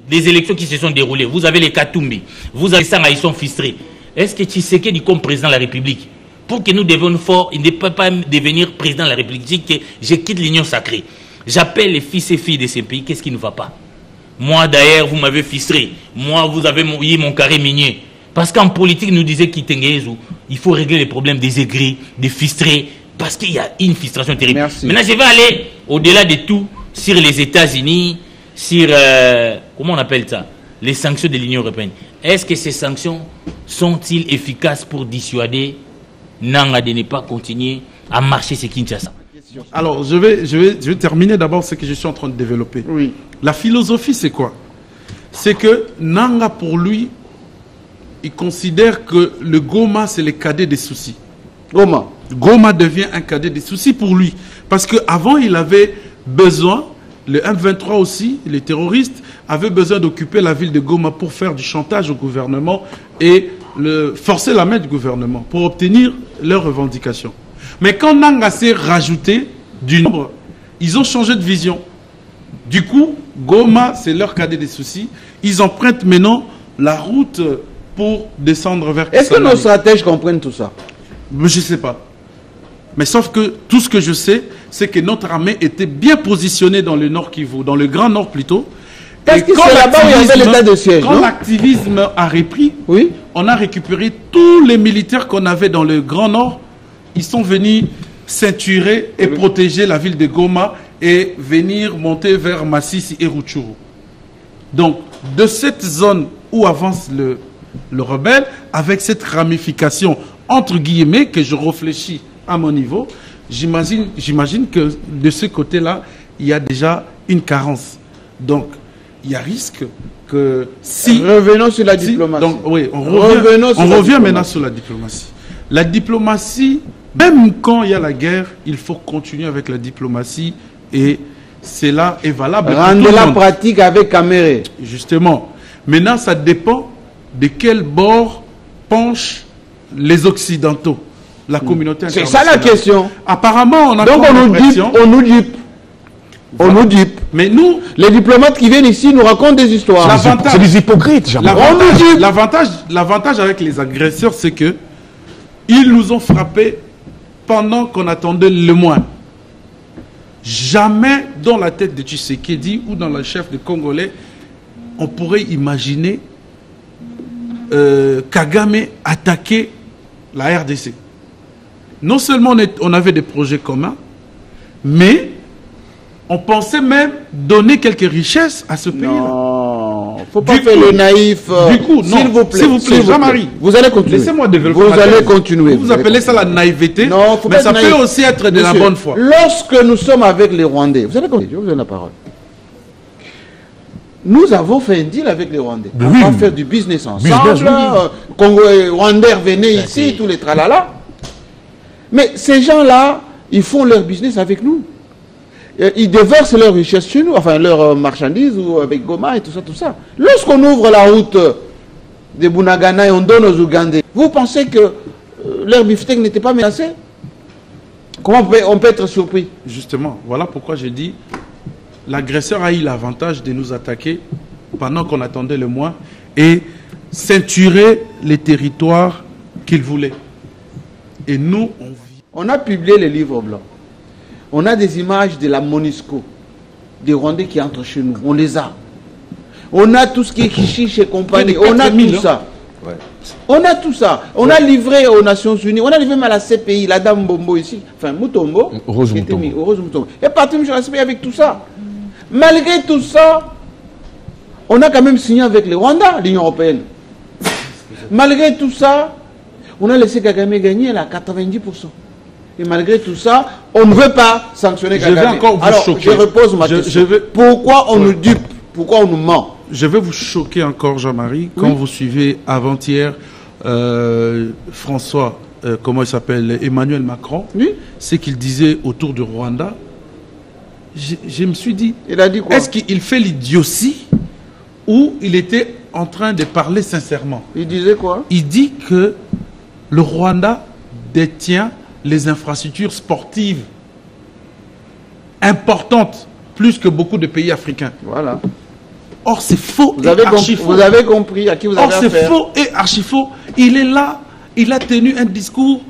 Des élections qui se sont déroulées, vous avez les Katumbi, vous avez Sanga, ils sont frustrés. Est-ce que Tshisekedi comme président de la République, pour que nous devenions forts, il ne peut pas devenir président de la République, que je quitte l'Union sacrée. J'appelle les fils et filles de ces pays, qu'est-ce qui ne va pas? Moi d'ailleurs, vous m'avez frustré. Moi, vous avez mouillé mon carré minier. Parce qu'en politique, nous disait il faut régler les problèmes des aigris, des frustrés, parce qu'il y a une frustration terrible. Merci. Maintenant, je vais aller au-delà de tout sur les États-Unis, sur, comment on appelle ça, les sanctions de l'Union européenne. Est-ce que ces sanctions sont-ils efficaces pour dissuader Nanga de ne pas continuer à marcher sur Kinshasa? Alors, je vais terminer d'abord ce que je suis en train de développer. Oui. La philosophie, c'est quoi? C'est que Nanga, pour lui, il considère que le Goma, c'est le cadet des soucis. Goma devient un cadet des soucis pour lui. Parce qu'avant, il avait besoin, le M23 aussi, les terroristes, avaient besoin d'occuper la ville de Goma pour faire du chantage au gouvernement et forcer la main du gouvernement pour obtenir leurs revendications. Mais quand Nanga s'est rajouté du nombre, ils ont changé de vision. Du coup, Goma, c'est leur cadet des soucis. Ils empruntent maintenant la route pour descendre vers... Est-ce que nos stratèges comprennent tout ça? Je ne sais pas. Mais sauf que tout ce que je sais, c'est que notre armée était bien positionnée dans le Nord Kivu, dans le Grand Nord plutôt. Parce que c'est là-bas où il y avait l'état de siège, quand l'activisme a repris, oui, on a récupéré tous les militaires qu'on avait dans le Grand Nord. Ils sont venus ceinturer et protéger la ville de Goma et venir monter vers Massissi et Rutshuru. Donc, de cette zone où avance le rebelle, avec cette ramification entre guillemets que je réfléchis à mon niveau, j'imagine que de ce côté-là, il y a déjà une carence. Donc, il y a risque que si... Revenons sur la diplomatie. Donc, oui, on revient maintenant sur la diplomatie. La diplomatie, même quand il y a la guerre, il faut continuer avec la diplomatie et cela est valable. Rendez-la pratique avec Caméré. Justement. Maintenant, ça dépend de quel bord penchent les Occidentaux, la communauté internationale. C'est ça la question. Apparemment, on a... Donc on nous dit. Mais nous, les diplomates qui viennent ici nous racontent des histoires. C'est des hypocrites. L'avantage avec les agresseurs, c'est que ils nous ont frappés pendant qu'on attendait le moins. Jamais dans la tête de Tshisekedi ou dans le chef de Congolais, on pourrait imaginer Kagame attaquer la RDC. Non seulement on avait des projets communs, mais on pensait même donner quelques richesses à ce pays-là. Non, faut pas faire le naïf. Du coup, non. S'il vous plaît, Jean-Marie. Vous allez continuer. Laissez-moi développer. Vous allez continuer. Vous appelez ça la naïveté. Non, mais ça peut aussi être de la bonne foi. Lorsque nous sommes avec les Rwandais, vous allez continuer. Je vous donne la parole. Nous avons fait un deal avec les Rwandais. On va faire du business ensemble. Congo et Rwandais venaient ici, tous les tralala. Mais ces gens-là, ils font leur business avec nous. Ils déversent leurs richesses chez nous, enfin leurs marchandises ou avec Goma et tout ça. Lorsqu'on ouvre la route de Bunagana et on donne aux Ougandais, vous pensez que leur beefsteak n'était pas menacé? Comment on peut être surpris? Justement, voilà pourquoi j'ai dit l'agresseur a eu l'avantage de nous attaquer pendant qu'on attendait le moins et ceinturer les territoires qu'il voulait. Et nous, on a publié les livres blancs. On a des images de la MONUSCO, des Rwandais qui entrent chez nous. On les a. On a tout ce qui est Kichiche et compagnie. On a tout ça. Ouais. On a tout ça. On a livré aux Nations Unies. On a livré même à la CPI, la dame Bombo ici. Enfin, Mutombo. Rose Mutombo. Et parti sur la CPI avec tout ça. Malgré tout ça, on a quand même signé avec les Rwandais, l'Union européenne. Malgré tout ça, on a laissé Kagame gagner à 90%. Et malgré tout ça, on ne veut pas sanctionner Kagame. Je vais encore vous choquer. Je repose ma question. Pourquoi on nous dupe? Pourquoi on nous ment? Je vais vous choquer encore, Jean-Marie, quand vous suivez avant-hier François, comment il s'appelle, Emmanuel Macron, ce qu'il disait autour du Rwanda. Je me suis dit, il a dit quoi? Est-ce qu'il fait l'idiotie ou il était en train de parler sincèrement? Il disait quoi? Il dit que le Rwanda détient les infrastructures sportives importantes, plus que beaucoup de pays africains. Voilà. Or, c'est faux. Vous avez compris à qui vous avez affaire. Or, c'est faux et archi faux. Il est là, il a tenu un discours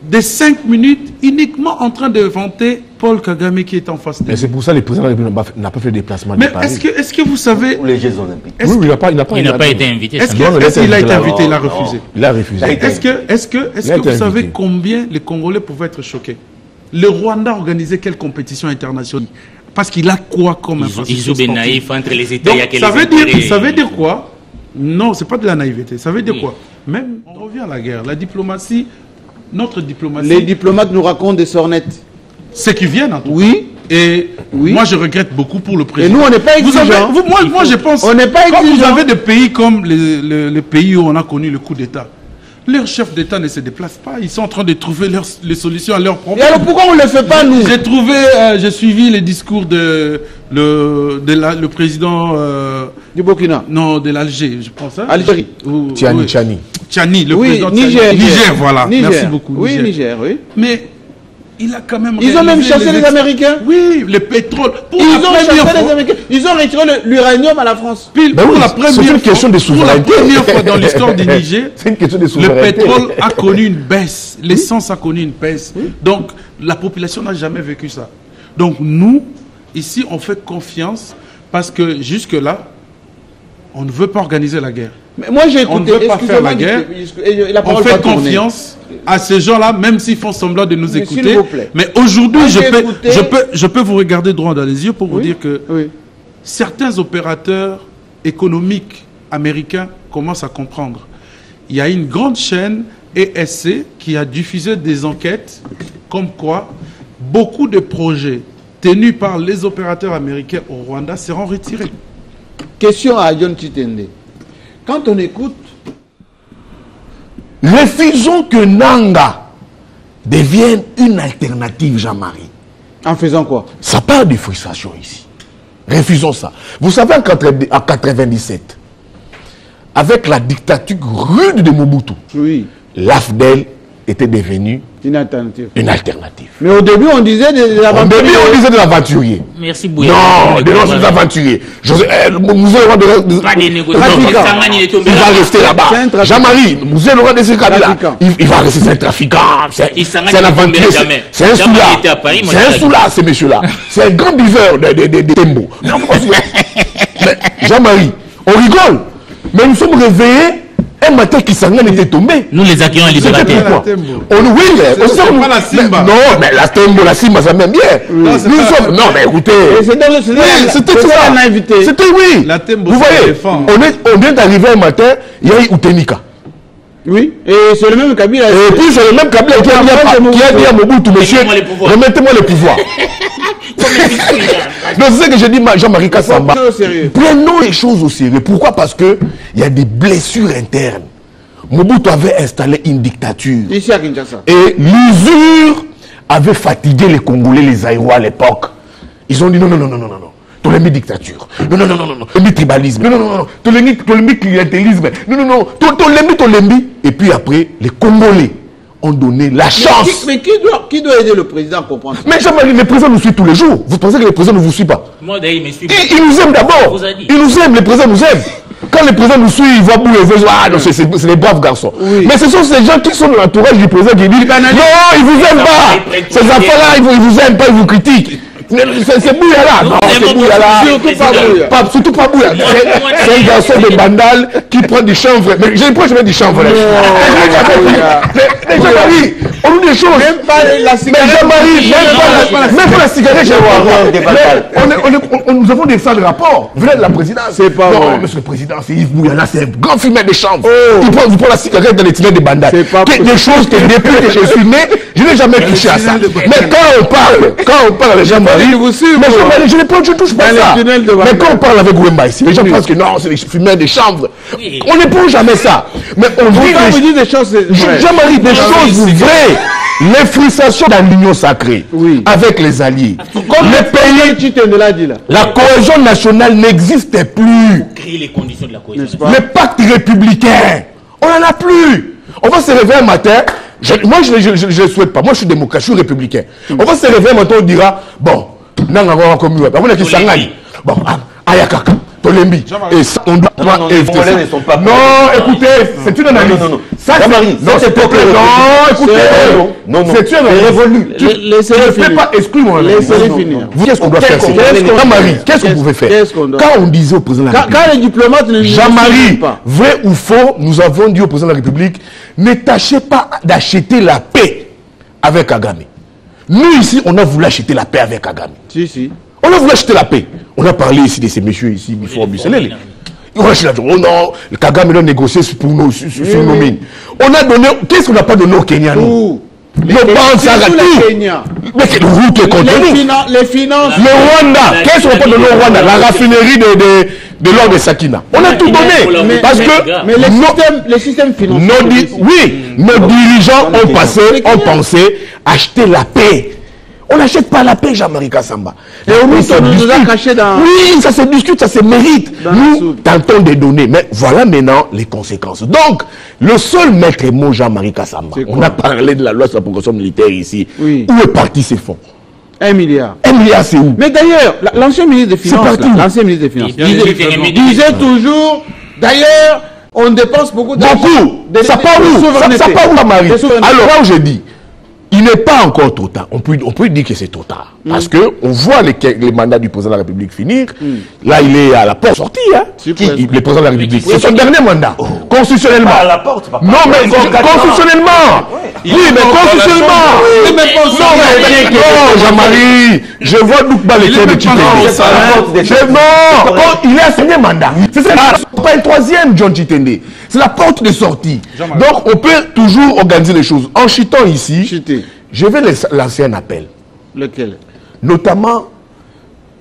de 5 minutes uniquement en train de vanter Paul Kagame qui est en face de lui. Et c'est pour ça que le président de la République n'a pas fait de déplacement. Mais est-ce que vous savez... Pour les Jeux Olympiques. Oui, il n'a pas été invité. Est-ce qu'il a été invité? Il a refusé. Il a refusé. Est-ce que vous savez combien les Congolais pouvaient être choqués? Le Rwanda organisait quelle compétition internationale? Parce qu'il a quoi comme infrastructure sportive? Naïf entre les États. Donc, ça veut dire quoi? Non, c'est pas de la naïveté. Ça veut dire quoi? Même, on revient à la guerre. La diplomatie, notre diplomatie... Les diplomates nous racontent des sornettes. Ceux qui viennent, en tout cas. Oui. Et moi, je regrette beaucoup pour le président. Et nous, on n'est pas exigeants. Moi, je pense... On n'est pas exigeants. Quand vous avez des pays comme les pays où on a connu le coup d'État, leurs chefs d'État ne se déplacent pas. Ils sont en train de trouver les solutions à leurs problèmes. Et alors pourquoi on ne le fait pas, nous? J'ai suivi les discours de le président... du Burkina? Non, de l'Alger, je pense. Hein? Algérie. Tchani, le président Niger. Niger, voilà. Niger. Merci beaucoup. Oui, Niger, oui. Mais il a quand même... Ils ont même chassé les Américains. Oui, le pétrole. Ils ont chassé les Américains. Ils ont retiré l'uranium à la France. C'est une question de souveraineté. Pour la première fois dans l'histoire du Niger, c'est une question de le souveraineté. pétrole a connu une baisse. L'essence a connu une baisse. Donc, la population n'a jamais vécu ça. Donc, nous, ici, on fait confiance parce que jusque-là, on ne veut pas organiser la guerre. Mais moi, j'ai écouté. On ne veut pas faire la guerre. On fait confiance à ces gens-là, même s'ils font semblant de nous écouter. Mais aujourd'hui, je peux vous regarder droit dans les yeux pour vous dire que certains opérateurs économiques américains commencent à comprendre. Il y a une grande chaîne ESC qui a diffusé des enquêtes comme quoi beaucoup de projets tenus par les opérateurs américains au Rwanda seront retirés. Question à John Chitende. Quand on écoute... Refusons que Nanga devienne une alternative, Jean-Marie. En faisant quoi? Ça part de frustration ici. Refusons ça. Vous savez, en 1997, avec la dictature rude de Mobutu, l'AFDEL était devenue une alternative. Mais au début, on disait des aventuriers. Au début, on disait des aventuriers. Merci beaucoup. Non, des aventuriers. Vous avez le droit il va rester là-bas. Jean-Marie, vous avez le droit de ce cas-là. Il va rester un trafiquant. C'est un aventurier. C'est un soula. C'est un soula, ce monsieur-là. C'est un grand buveur de tembo. Jean-Marie, on rigole. Mais nous sommes réveillés. Un matin qui s'en était tombé. Nous les accueillons à libérateurs. Pas la Simba. Non, mais la Tembo, la Simba, ça m'aime bien. Nous sommes... Non, mais écoutez. C'était ça. C'était oui. La Tembo, vous voyez, on vient d'arriver un matin, il y a eu Utenika. Oui, et c'est le même Kabila. Et puis c'est le même Kabila qui a dit à Mobutu, monsieur, remettez-moi le pouvoir. Donc c'est ce que je dis, Jean-Marie Kassamba. Prenons les choses au sérieux. Pourquoi? Parce qu'il y a des blessures internes. Mobutu avait installé une dictature. Ici à Kinshasa. Et l'usure avait fatigué les Congolais, les Aïrois à l'époque. Ils ont dit non. Tolémi dictature. Non. Tolémi tribalisme. Non. Tolémi clientélisme. Non. Tolémi. Et puis après, les Congolais ont donné la chance. Mais qui doit aider le président à comprendre ça? Mais Jean-Marie, le président nous suit tous les jours. Vous pensez que le président ne vous suit pas? Moi, d'ailleurs, il me suit. Il nous aime d'abord. Il nous aime, le président nous aime. Quand le président nous suit, il voit bouler, il veut ah non, c'est des braves garçons. Oui. Mais ce sont ces gens qui sont dans l'entourage du président qui disent non, ils vous aiment pas. Ces enfants-là, ils vous aiment pas, ils vous critiquent. C'est Bouya là. Non, c'est Bouya là. Surtout pas Bouya. C'est un garçon de bandal qui prend du chanvre. Mais j'ai pas jamais du chanvre. Mais Jean-Marie, on nous des choses. Même pas la cigarette. Même pas la cigarette, j'ai nous avons des salles de rapport. Venez de la présidence. C'est pas non, monsieur le président, c'est Yves Bouya là, c'est un grand fumeur de chanvre. Il prend la cigarette dans les tirets de bandal. Des choses que depuis que je suis né, je n'ai jamais touché à ça. Mais quand on parle avec Jean-Marie, mais je ne touche pas ça. Mais quand on parle avec Wemba ici, les gens pensent que non, c'est des fumeurs de chanvre. On ne prend jamais ça. Mais on dit des choses. Jean-Marie, des choses vraies. Les frustrations dans l'union sacrée avec les alliés. Comme le pays, la cohésion nationale n'existe plus. Créer les conditions de la cohésion. Le pacte républicain, on n'en a plus. On va se réveiller un matin. Moi, je ne le souhaite pas. Moi, je suis démocrate, je suis républicain. On va se réveiller un matin, on dira bon, bon, Ayakaka. Tolembi. Et ça, on doit éviter ça. Non, écoutez, c'est une analyse. Ça, non, c'est pas non, écoutez. Non, c'est une analyse révolue. Tu ne peux pas exclure mon analyse. Laissez-les finir. Qu'est-ce qu'on doit faire? Jean-Marie, qu'est-ce qu'on pouvait faire? Quand on disait au président de la République, quand les diplomates ne Jean-Marie, vrai ou faux, nous avons dit au président de la République, ne tâchez pas d'acheter la paix avec Kagame. Nous ici, on a voulu acheter la paix avec Kagame. Si. On a voulu acheter la paix. On a parlé ici de ces messieurs ici, Bifort Busselel. On a acheté la paix. Oh non, le Kagame a négocié sur nos mines. On a donné, qu'est-ce qu'on n'a pas donné au Kenya, nous? Les banques, ça mais c'est le roux qui est contre nous. Les finances. Le Rwanda, qu'est-ce qu'on n'a pas donné au Rwanda? La raffinerie de l'or de Sakina. On a tout donné. Parce que les systèmes financiers. Nos dirigeants ont pensé acheter la paix. On n'achète pas la paix, Jean-Marie Kassamba. Et au moins, on nous a caché dans... Oui, ça se discute, ça se mérite. Nous tentons de donner. Mais voilà maintenant les conséquences. Donc, le seul maître mot, Jean-Marie Kassamba, on a parlé de la loi sur la progression militaire ici. Oui. Où est parti ces fonds? 1 milliard. 1 milliard, c'est où? Mais d'ailleurs, l'ancien ministre des Finances, disait toujours, d'ailleurs, on dépense beaucoup d'argent. Beaucoup. Ça part où? Ça part où, Jean-Marie? Alors, là où je dis, il n'est pas encore trop tard. On peut dire que c'est trop tard. Parce qu'on voit les mandats du président de la République finir. Là, il est à la porte sortie. Hein. Le président de la République. C'est son dernier mandat. Constitutionnellement. À la porte, pas non, mais constitutionnellement. Oui, mais constitutionnellement. Non, Jean-Marie. Je vois Doukba les clés de Chitende. Non, il est à son dernier mandat. C'est pas le troisième, John Chitende. C'est la porte de sortie. Donc, on peut toujours organiser les choses. En chitant ici, je vais lancer un appel. Lequel? Notamment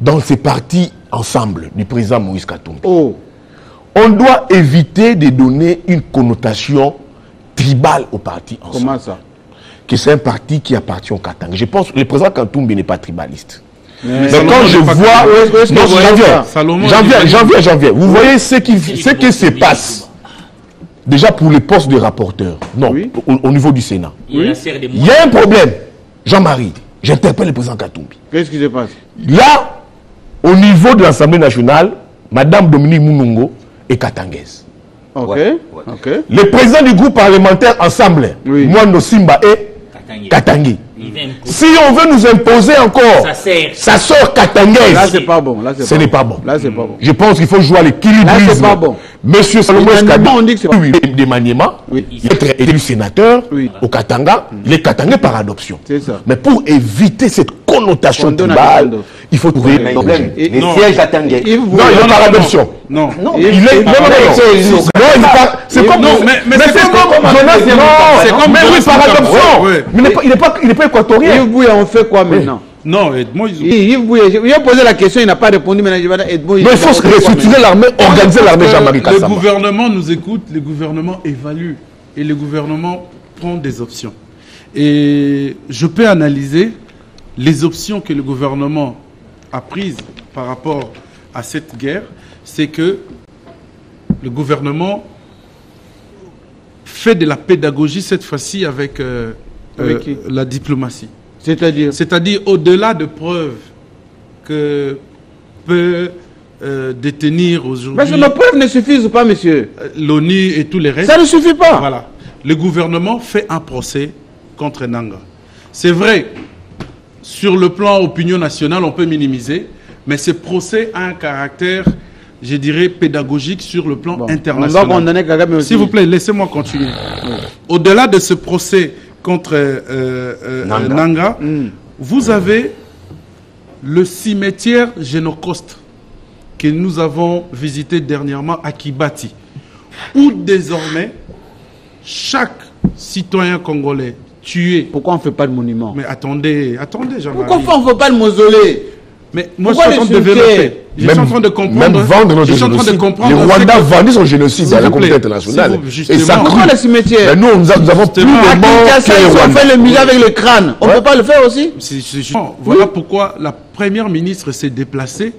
dans ces partis ensemble du président Moïse Katumbi. Oh. On doit éviter de donner une connotation tribale au parti ensemble. Comment ça? Que c'est un parti qui appartient au Katanga. Je pense que le président Katumbi n'est pas tribaliste. Mais quand je vois... Janvier. Vous voyez ce qui se passe déjà pour les postes de rapporteurs. Non, au niveau du Sénat. Oui. Il y a un problème. Jean-Marie, j'interpelle le président Katumbi. Qu'est-ce qui se passe? Là, au niveau de l'Assemblée nationale, Madame Dominique Mounongo est katangaise. Ok. Le président du groupe parlementaire Ensemble, Mwando Simba est Katangé. Si on veut nous imposer encore sa sœur katangaise, là c'est pas bon. Ce n'est pas bon. Là c'est pas bon. Je pense qu'il faut jouer à l'équilibre. Là c'est pas bon. Monsieur Salomon on dit que c'est pas bon. De Maniema, il est élu sénateur au Katanga, il est katangé par adoption. C'est ça. Mais pour éviter cette connotation tribale, il faut trouver un problème. Les sièges katangais. Non, il est par adoption. Non. Il est c'est comme mais c'est comme Jonas. C'est comme oui par adoption. Mais il n'est pas équatorien. Yves Bouya, on fait quoi maintenant? Non, Edmond, Yves Bouya, il a posé la question, il n'a pas répondu. Mais il faut restructurer l'armée, organiser l'armée, Jean-Marie Kassamba. Le gouvernement nous écoute, le gouvernement évalue et le gouvernement prend des options. Et je peux analyser les options que le gouvernement a prises par rapport à cette guerre. C'est que le gouvernement fait de la pédagogie cette fois-ci avec la diplomatie. C'est-à-dire au-delà de preuves que peut détenir aujourd'hui... Parce que nos preuves ne suffisent pas, monsieur. L'ONU et tous les restes. Ça ne suffit pas. Voilà. Le gouvernement fait un procès contre Nanga. C'est vrai, sur le plan opinion nationale, on peut minimiser, mais ce procès a un caractère, je dirais, pédagogique sur le plan international. On va condamner Kagame aussi. S'il vous plaît, laissez-moi continuer. Au-delà de ce procès contre Nanga, vous avez le cimetière Génocoste que nous avons visité dernièrement à Kibati, où désormais chaque citoyen congolais tué... Pourquoi on ne fait pas de monument? Mais attendez, Jean-Marie. Pourquoi on ne fait pas de mausolée? Mais moi, je suis en train de développer. Je suis en train de comprendre. Même vendre notre génocide. Le Rwanda vendit son génocide à la communauté internationale. Et ça pourquoi le cimetière? Nous, nous avons plus de morts que le Rwanda. On fait le musée avec le crâne. On ne peut pas le faire aussi? Voilà pourquoi la première ministre s'est déplacée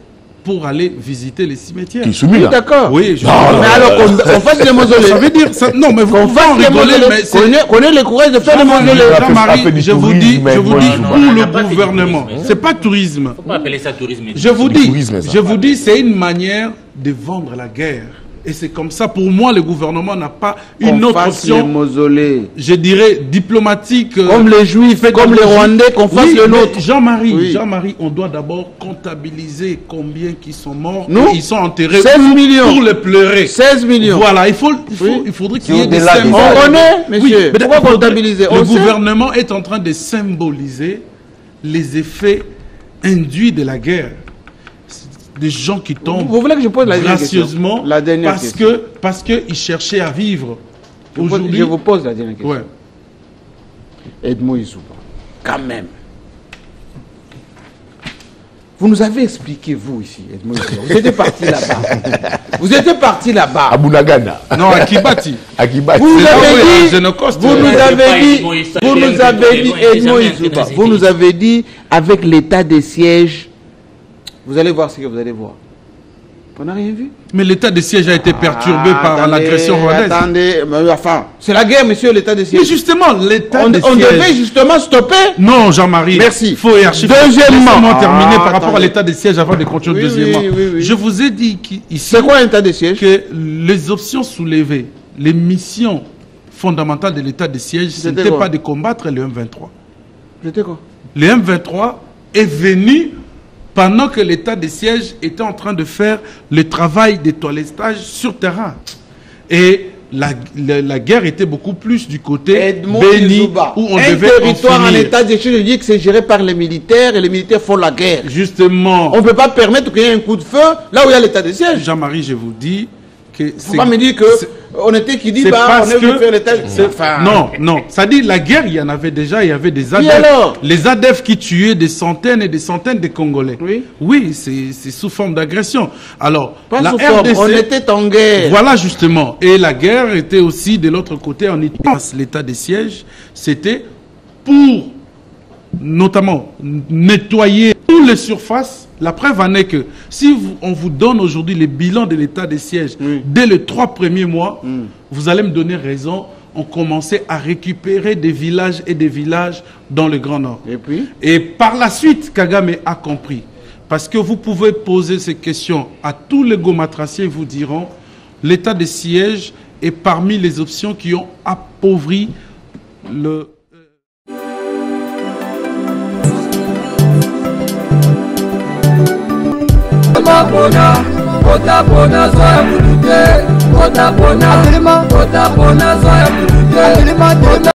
pour aller visiter les cimetières. Qui soumis, d'accord. Oui, je mais alors qu'on fasse les mausolées. Ça veut dire ça, non, mais vous pouvez en rigoler, mais qu'on ait le courage de faire les mausolées. Jean-Marie, je vous dis, pour le gouvernement, c'est pas tourisme. Faut pas appeler ça tourisme. Je vous dis, c'est une manière de vendre la guerre. Et c'est comme ça, pour moi, le gouvernement n'a pas une autre option, je dirais, diplomatique. Comme les Juifs, comme les Rwandais, qu'on fasse le nôtre. Jean-Marie, on doit d'abord comptabiliser combien qui sont morts. Nous, ils sont enterrés 16 millions. Pour les pleurer. 16 millions. Voilà, il faudrait qu'il y ait des symboles. On connaît, monsieur. Pourquoi comptabiliser? Le gouvernement est en train de symboliser les effets induits de la guerre. Des gens qui tombent vous voulez que je pose gracieusement parce qu'ils cherchaient à vivre. Aujourd'hui, je vous pose la dernière question. Ouais. Edmond Issouba, quand même. Vous nous avez expliqué, vous ici, Edmond Issouba. Vous étiez parti là-bas. Vous étiez parti là-bas. À Bunagana. Non, à Kibati. À Kibati. Vous nous avez dit, Edmond Issouba, vous nous avez dit, avec l'état des sièges, vous allez voir ce que vous allez voir. On n'a rien vu. Mais l'état de siège a été perturbé par l'agression rwandaise. Attendez, mais enfin, c'est la guerre, monsieur, l'état de siège. Mais justement, l'état de siège... On devait justement stopper. Non, Jean-Marie. Merci. Faut Deuxièmement, terminer par rapport à l'état de siège avant de continuer deuxièmement. Oui. Je vous ai dit ici... C'est quoi un état de siège? Que les options soulevées, les missions fondamentales de l'état de siège, ce n'était pas de combattre le M23. C'était quoi? Le M23 est venu... pendant que l'état de siège était en train de faire le travail de toilettage sur terrain. Et la guerre était beaucoup plus du côté béni, où on devait territoire en état de siège, je dis que c'est géré par les militaires, et les militaires font la guerre. Justement. On ne peut pas permettre qu'il y ait un coup de feu là où il y a l'état de siège. Jean-Marie, je vous dis que... Faut pas me dire que on était qui dit, bah, on est venu faire l'état de siège. Non. Ça dit, la guerre, il y en avait déjà, il y avait des ADF. Les ADF qui tuaient des centaines et des centaines de Congolais. Oui, c'est sous forme d'agression. Alors, la RDC, on était en guerre. Voilà, justement. Et la guerre était aussi de l'autre côté, en Italie. L'état de siège, c'était pour, notamment, nettoyer toutes les surfaces. La preuve en est que si on vous donne aujourd'hui les bilans de l'état de siège dès les 3 premiers mois, vous allez me donner raison, on commençait à récupérer des villages et des villages dans le Grand Nord. Et par la suite, Kagame a compris. Parce que vous pouvez poser ces questions à tous les gomatraciens, ils vous diront l'état de siège est parmi les options qui ont appauvri le... Otapona soya mulute, otapona, otapona soya mulute.